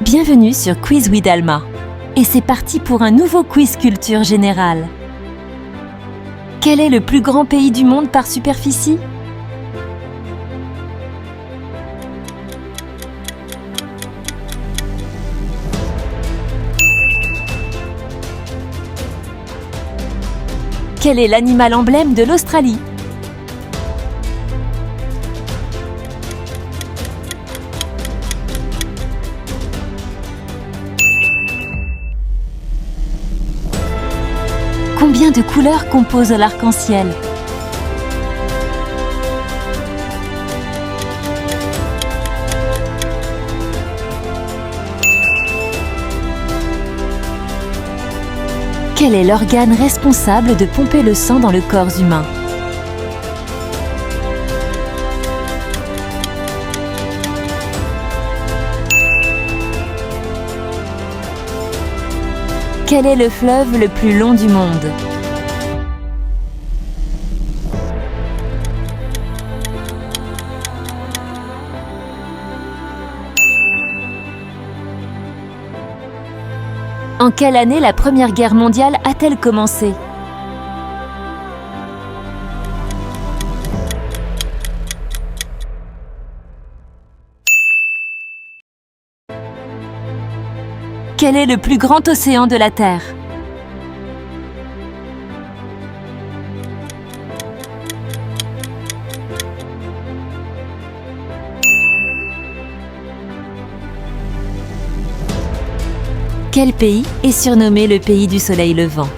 Bienvenue sur Quiz with Alma. Et c'est parti pour un nouveau quiz culture générale. Quel est le plus grand pays du monde par superficie? Quel est l'animal emblème de l'Australie? Combien de couleurs composent l'arc-en-ciel? Quel est l'organe responsable de pomper le sang dans le corps humain? Quel est le fleuve le plus long du monde? En quelle année la Première Guerre mondiale a-t-elle commencé? Quel est le plus grand océan de la Terre? Quel pays est surnommé le pays du soleil levant?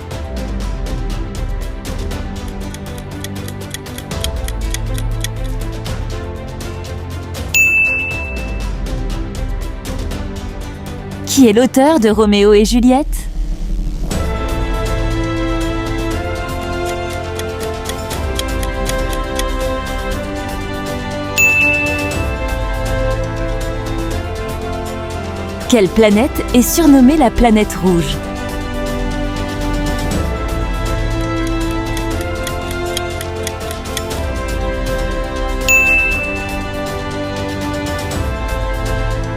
Qui est l'auteur de Roméo et Juliette? Quelle planète est surnommée la planète rouge?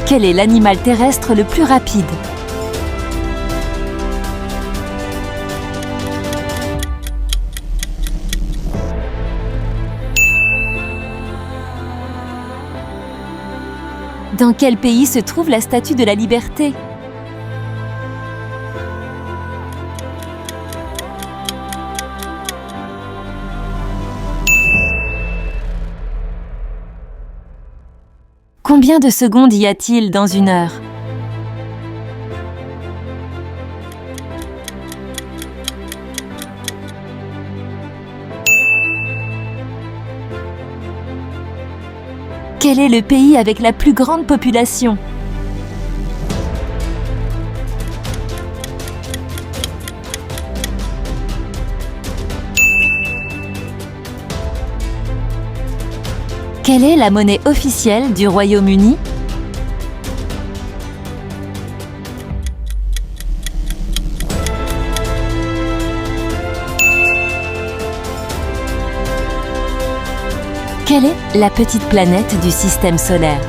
Quel est l'animal terrestre le plus rapide? Dans quel pays se trouve la Statue de la Liberté? Combien de secondes y a-t-il dans une heure? Quel est le pays avec la plus grande population? Quelle est la monnaie officielle du Royaume-Uni? Quelle est la petite planète du système solaire?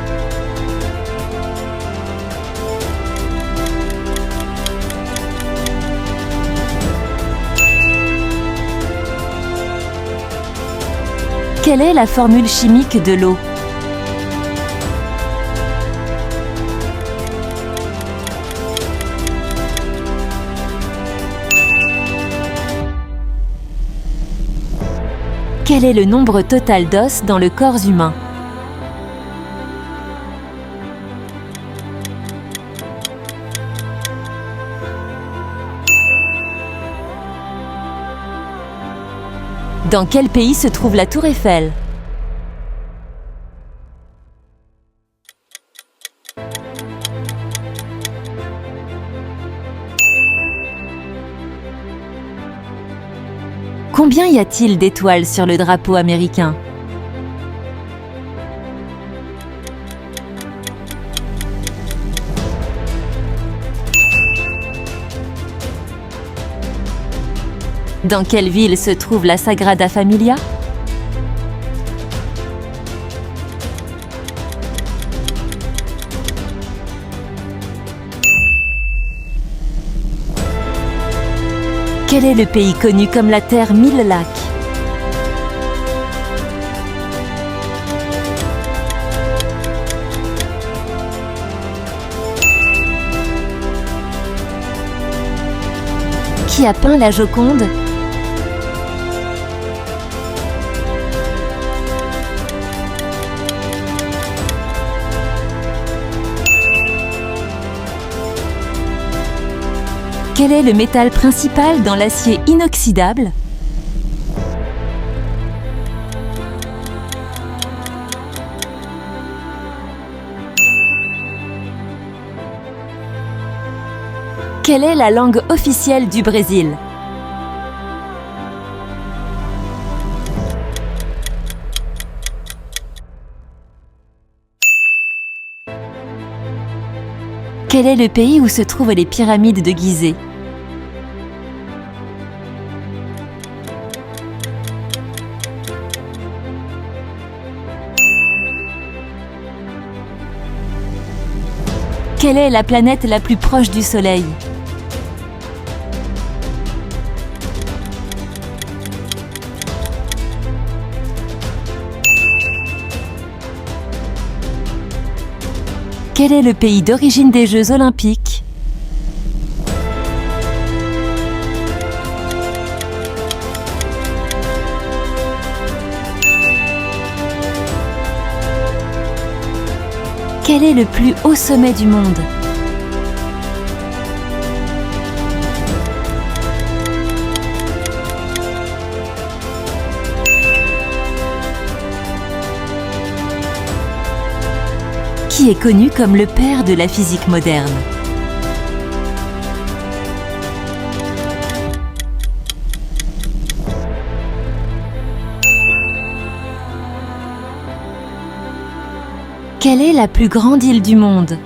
Quelle est la formule chimique de l'eau? Quel est le nombre total d'os dans le corps humain? Dans quel pays se trouve la Tour Eiffel? Combien y a-t-il d'étoiles sur le drapeau américain? Dans quelle ville se trouve la Sagrada Familia? Quel est le pays connu comme la Terre 1000 lacs? Qui a peint la Joconde? Quel est le métal principal dans l'acier inoxydable? Quelle est la langue officielle du Brésil? Quel est le pays où se trouvent les pyramides de Gizeh? Quelle est la planète la plus proche du Soleil? Quel est le pays d'origine des Jeux olympiques? Quel est le plus haut sommet du monde? Qui est connu comme le père de la physique moderne? Quelle est la plus grande île du monde?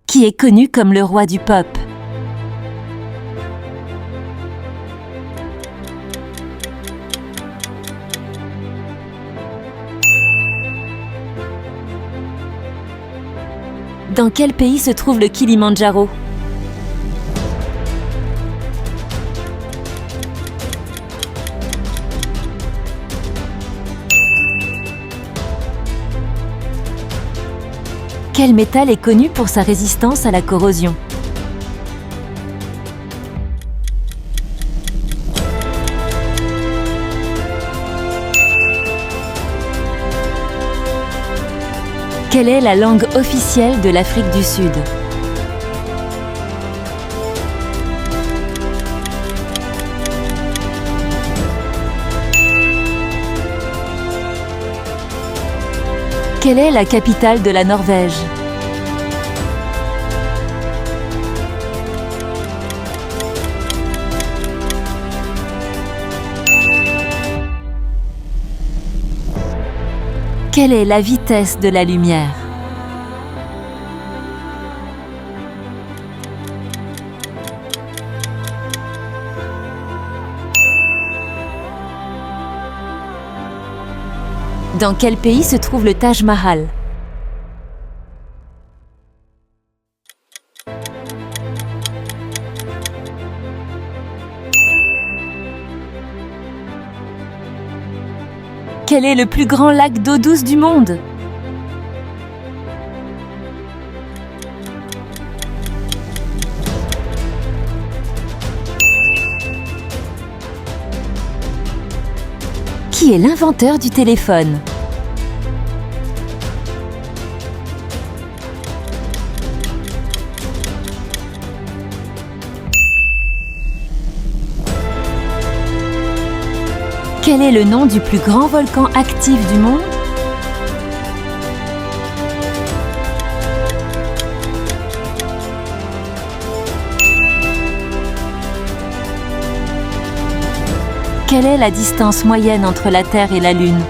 Qui est connu comme le roi du pop? Dans quel pays se trouve le Kilimandjaro? Quel métal est connu pour sa résistance à la corrosion? Quelle est la langue officielle de l'Afrique du Sud? Quelle est la capitale de la Norvège? Quelle est la vitesse de la lumière? Dans quel pays se trouve le Taj Mahal? Quel est le plus grand lac d'eau douce du monde? Qui est l'inventeur du téléphone? Quel est le nom du plus grand volcan actif du monde? Quelle est la distance moyenne entre la Terre et la Lune?